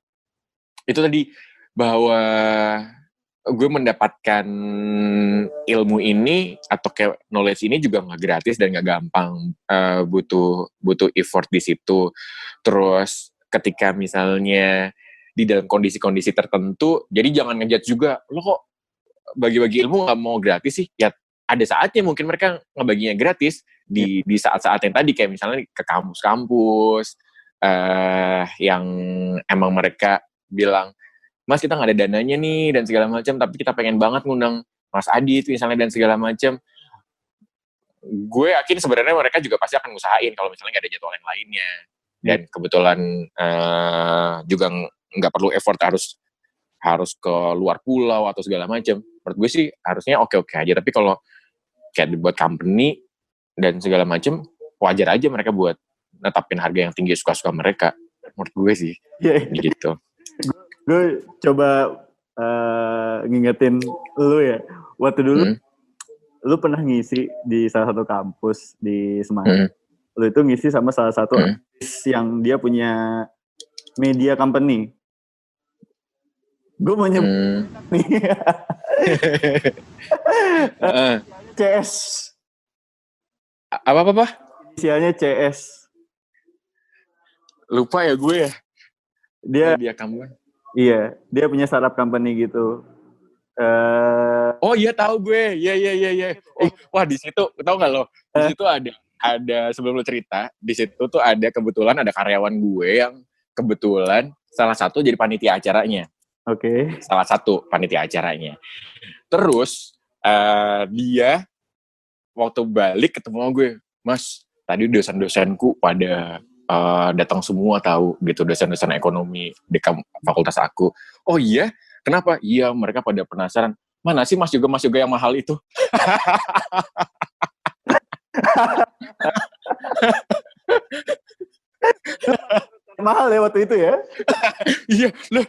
itu tadi bahwa gue mendapatkan ilmu ini atau kayak knowledge ini juga nggak gratis dan nggak gampang, butuh effort di situ. Terus ketika misalnya di dalam kondisi-kondisi tertentu, jadi jangan ngejudge juga, lo kok bagi-bagi ilmu nggak mau gratis sih? Ya ada saatnya mungkin mereka ngebaginya gratis di saat-saat yang tadi kayak misalnya ke kampus-kampus yang emang mereka bilang, Mas kita nggak ada dananya nih dan segala macam, tapi kita pengen banget ngundang Mas Adit misalnya dan segala macam. Gue yakin sebenarnya mereka juga pasti akan ngusahain kalau misalnya nggak ada jadwal yang lainnya. Dan kebetulan juga nggak perlu effort harus ke luar pulau atau segala macam. Menurut gue sih harusnya oke-oke aja. Tapi kalau kayak dibuat company dan segala macam, wajar aja mereka buat netapin harga yang tinggi suka-suka mereka. Menurut gue sih, gitu. Gue coba ngingetin lu ya, waktu dulu lu pernah ngisi di salah satu kampus di Semarang. Lu itu ngisi sama salah satu artis yang dia punya media company. Gue mau nyebut nih. CS. Apa? Inisialnya CS. Lupa ya gue ya. Dia company. Iya, dia punya startup company gitu. Oh iya tahu gue, iya. Wah di situ tahu nggak lo? Di situ ada sebelum lo cerita, di situ tuh ada kebetulan ada karyawan gue yang kebetulan salah satu jadi panitia acaranya. Oke. Salah satu panitia acaranya. Terus dia waktu balik ketemu gue, Mas, tadi dosen-dosenku pada datang semua tahu gitu, dosen-dosen ekonomi di fakultas aku. Oh iya? Kenapa? Iya, mereka pada penasaran. Mana sih Mas juga yang mahal itu? Mahal ya waktu itu ya? Iya, loh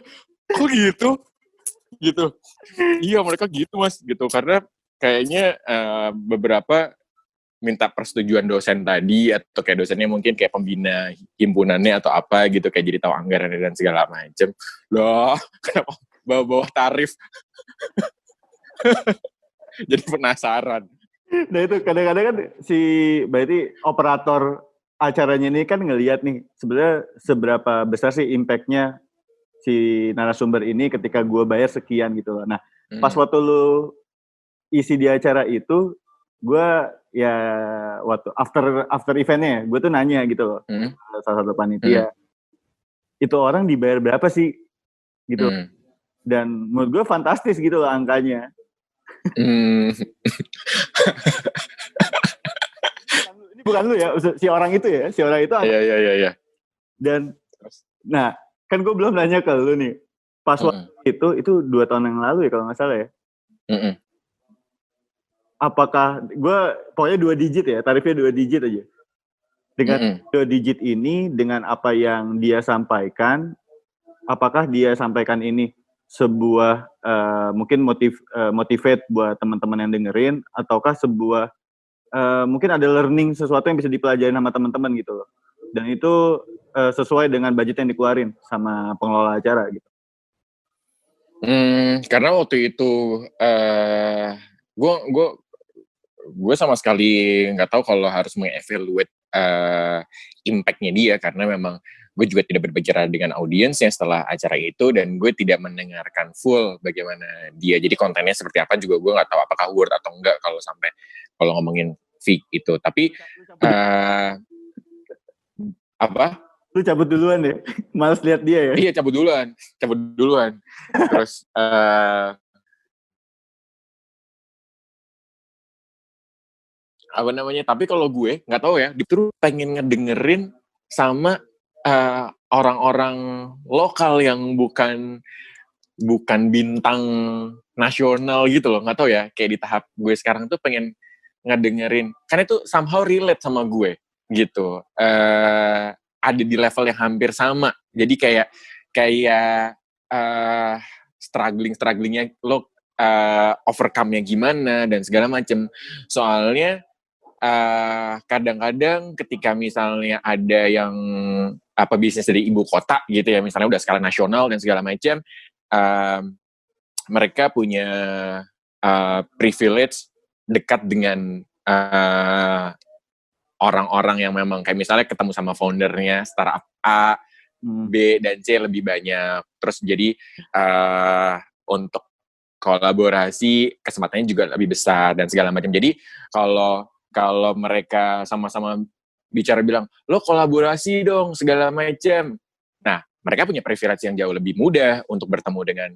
kok gitu? Gitu. Iya, mereka gitu Mas, gitu. Karena kayaknya beberapa minta persetujuan dosen tadi atau kayak dosennya mungkin kayak pembina himpunannya atau apa gitu kayak jadi tahu anggaran dan segala macam. Loh, kenapa bawa tarif? Jadi penasaran. Nah itu kadang-kadang kan berarti operator acaranya ini kan ngelihat nih sebenarnya seberapa besar sih impact-nya si narasumber ini ketika gue bayar sekian gitu loh. Nah pas waktu lu isi di acara itu, gue ya waktu after eventnya gue tuh nanya gitu loh, salah satu panitia, itu orang dibayar berapa sih gitu, dan menurut gue fantastis gitu loh angkanya. Ini bukan lu ya, si orang itu ya, Iya. Dan nah kan gue belum nanya ke lu nih. Pas waktu itu 2 tahun yang lalu ya kalau nggak salah ya. Apakah gue pokoknya 2 digit ya, tarifnya 2 digit aja. Dengan 2 digit ini, dengan apa yang dia sampaikan, apakah dia sampaikan ini sebuah mungkin motivate buat teman-teman yang dengerin, ataukah sebuah mungkin ada learning sesuatu yang bisa dipelajari sama teman-teman gitu loh. Dan itu sesuai dengan budget yang dikeluarin sama pengelola acara gitu. Karena waktu itu gue sama sekali nggak tahu kalau harus mengevaluate impact-nya dia, karena memang gue juga tidak berbicara dengan audiensnya setelah acara itu, dan gue tidak mendengarkan full bagaimana dia, jadi kontennya seperti apa juga gue nggak tahu apakah worth atau enggak kalau ngomongin fee itu. Tapi apa? Lu cabut duluan ya? Males lihat dia ya? Iya, cabut duluan. Terus apa namanya? Tapi kalau gue nggak tahu ya, justru pengen ngedengerin sama orang-orang lokal yang bukan bintang nasional gitu loh. Nggak tahu ya, kayak di tahap gue sekarang tuh pengen ngedengerin, karena itu somehow relate sama gue gitu. Ada di level yang hampir sama. Jadi kayak strugglingnya lo overcome-nya gimana dan segala macem. Soalnya kadang-kadang ketika misalnya ada yang bisnis dari ibu kota gitu ya, misalnya udah skala nasional dan segala macam, mereka punya privilege dekat dengan orang-orang yang memang kayak misalnya ketemu sama foundernya startup A, B, dan C lebih banyak. Terus jadi untuk kolaborasi kesempatannya juga lebih besar dan segala macam. Jadi kalau mereka sama-sama bicara bilang, lo kolaborasi dong segala macam. Nah, mereka punya privilege yang jauh lebih mudah untuk bertemu dengan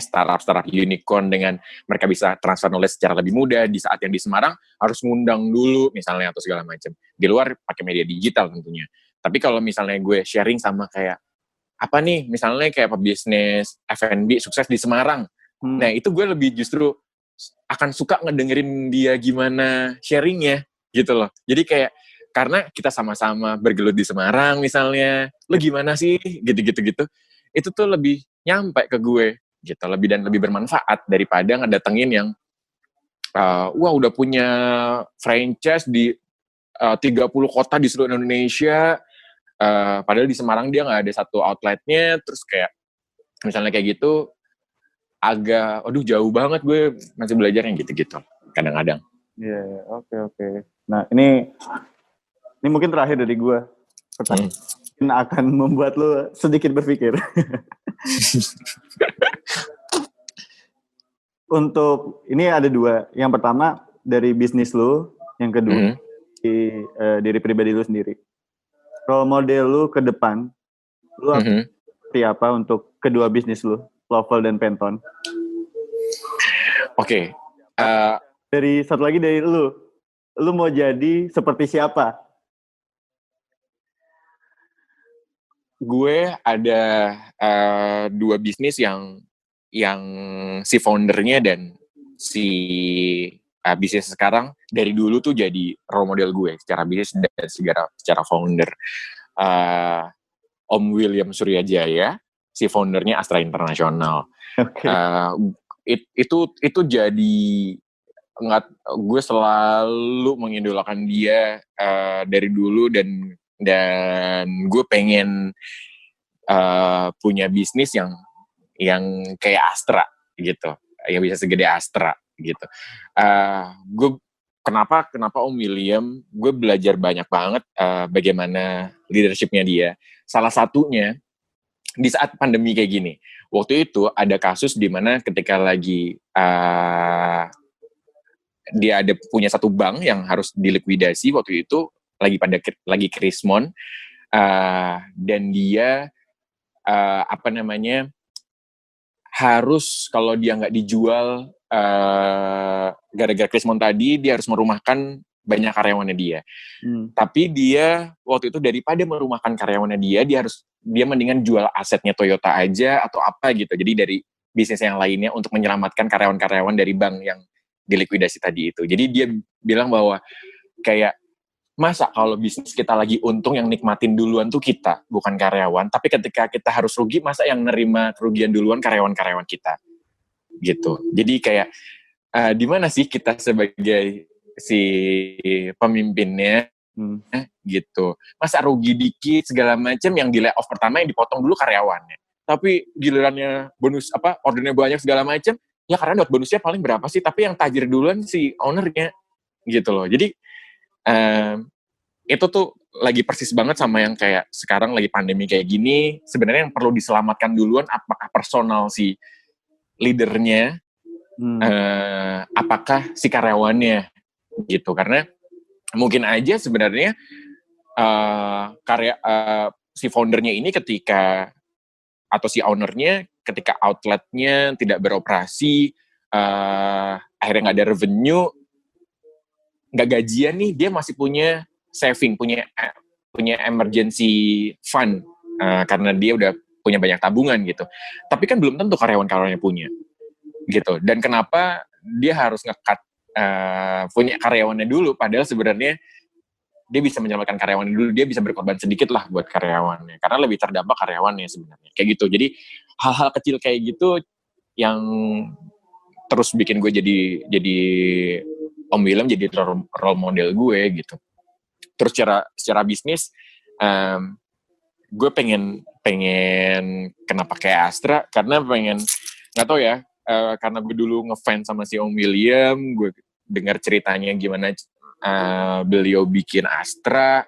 startup unicorn, dengan mereka bisa transfer knowledge secara lebih mudah. Di saat yang di Semarang harus ngundang dulu misalnya atau segala macam. Di luar pakai media digital tentunya. Tapi kalau misalnya gue sharing sama kayak apa nih, misalnya kayak pebisnis F&B sukses di Semarang. Nah, itu gue lebih justru akan suka ngedengerin dia gimana sharingnya gitu loh. Jadi kayak karena kita sama-sama bergelut di Semarang misalnya, lo gimana sih gitu-gitu. Itu tuh lebih nyampe ke gue gitu, lebih bermanfaat daripada ngedatengin yang udah punya franchise di 30 kota di seluruh Indonesia, padahal di Semarang dia nggak ada satu outletnya. Terus kayak misalnya kayak gitu agak jauh banget, gue masih belajar yang gitu-gitu kadang-kadang. Iya, oke. Nah, ini mungkin terakhir dari gue. Pertanyaan akan membuat lo sedikit berpikir. Untuk ini ada 2. Yang pertama dari bisnis lo, yang kedua dari pribadi lo sendiri. Role model lo ke depan, lo seperti apa untuk kedua bisnis lo, Lovell dan Penton? Oke. Dari satu lagi dari lo mau jadi seperti siapa? Gue ada 2 bisnis yang si foundernya dan si bisnis sekarang dari dulu tuh jadi role model gue secara bisnis dan secara founder. Om William Suryajaya, si foundernya Astra International. Okay. Itu jadi gue selalu mengidolakan dia dari dulu, dan gue pengen punya bisnis yang kayak Astra gitu, yang bisa segede Astra gitu. Gue kenapa Om William, gue belajar banyak banget bagaimana leadershipnya dia. Salah satunya di saat pandemi kayak gini. Waktu itu ada kasus di mana ketika lagi dia ada punya satu bank yang harus dilikuidasi waktu itu, lagi krismon, dan dia harus, kalau dia nggak dijual gara-gara krismon tadi, dia harus merumahkan banyak karyawannya dia. Tapi dia waktu itu daripada merumahkan karyawannya dia mendingan jual asetnya Toyota aja atau apa gitu. Jadi dari bisnis yang lainnya untuk menyelamatkan karyawan-karyawan dari bank yang dilikuidasi tadi itu. Jadi dia bilang bahwa kayak masa kalau bisnis kita lagi untung yang nikmatin duluan tuh kita, bukan karyawan. Tapi ketika kita harus rugi, masa yang nerima kerugian duluan karyawan-karyawan kita gitu. Jadi kayak di mana sih kita sebagai si pemimpinnya gitu. Masa rugi dikit segala macam, yang di layoff pertama yang dipotong dulu karyawannya. Tapi gilirannya bonus ordernya banyak segala macam, ya karena dapat bonusnya paling berapa sih? Tapi yang tajir duluan si ownernya gitu loh. Jadi itu tuh lagi persis banget sama yang kayak sekarang lagi pandemi kayak gini. Sebenarnya yang perlu diselamatkan duluan apakah personal si leadernya, apakah si karyawannya gitu. Karena mungkin aja sebenarnya si foundernya ini ketika atau si ownernya ketika outletnya tidak beroperasi, akhirnya nggak ada revenue, nggak gajian nih, dia masih punya saving, punya emergency fund, karena dia udah punya banyak tabungan gitu. Tapi kan belum tentu karyawan-karyawannya punya gitu. Dan kenapa dia harus nge-cut punya karyawannya dulu, padahal sebenarnya dia bisa menyelamatkan karyawannya dulu, dia bisa berkorban sedikit lah buat karyawannya, karena lebih terdampak karyawannya sebenarnya, kayak gitu. Jadi hal-hal kecil kayak gitu yang terus bikin gue jadi Om William jadi role model gue gitu. Terus secara bisnis, gue pengen kenapa kayak Astra, karena pengen, nggak tahu ya, karena gue dulu ngefans sama si Om William, gue dengar ceritanya gimana beliau bikin Astra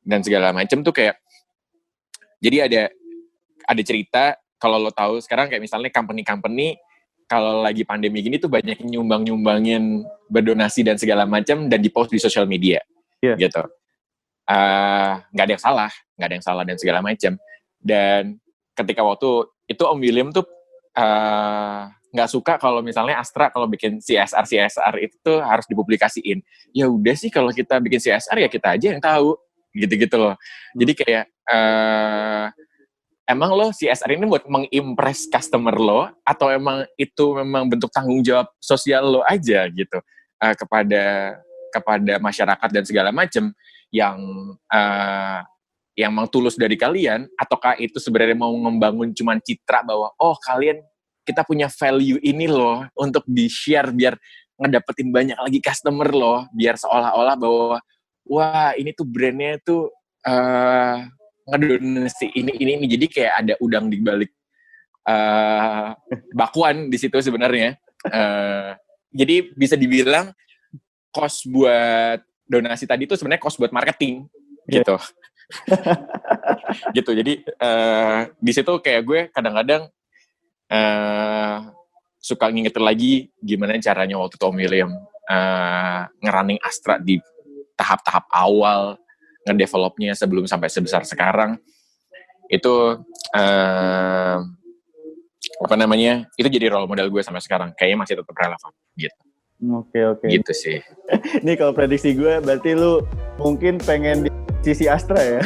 dan segala macam tuh kayak, jadi ada cerita, kalau lo tahu sekarang kayak misalnya company kalau lagi pandemi gini tuh banyak nyumbangin berdonasi dan segala macam dan di-post di sosial media, gitu. Nggak ada yang salah dan segala macam. Dan ketika waktu itu Om William tuh nggak suka kalau misalnya Astra kalau bikin CSR itu tuh harus dipublikasiin. Ya udah sih, kalau kita bikin CSR ya kita aja yang tahu, gitu-gitu loh. Jadi kayak emang lo CSR ini buat mengimpress customer lo, atau emang itu memang bentuk tanggung jawab sosial lo aja gitu, kepada masyarakat dan segala macam yang memang tulus dari kalian, ataukah itu sebenarnya mau membangun cuman citra bahwa kalian, kita punya value ini loh untuk di-share biar ngedapetin banyak lagi customer loh, biar seolah-olah bahwa wah ini tuh brandnya tuh ngedonasi ini, jadi kayak ada udang di balik bakwan di situ sebenarnya. Jadi bisa dibilang cost buat donasi tadi itu sebenarnya cost buat marketing, gitu. Gitu. Jadi di situ kayak gue kadang-kadang suka ngingetin lagi gimana caranya waktu Om William ngerunning Astra di tahap-tahap awal, ngedevelopnya sebelum sampai sebesar sekarang. Itu itu jadi role model gue sampai sekarang, kayaknya masih tetap relevan gitu. Oke. Gitu sih. Ini kalau prediksi gue berarti lu mungkin pengen di sisi Astra ya.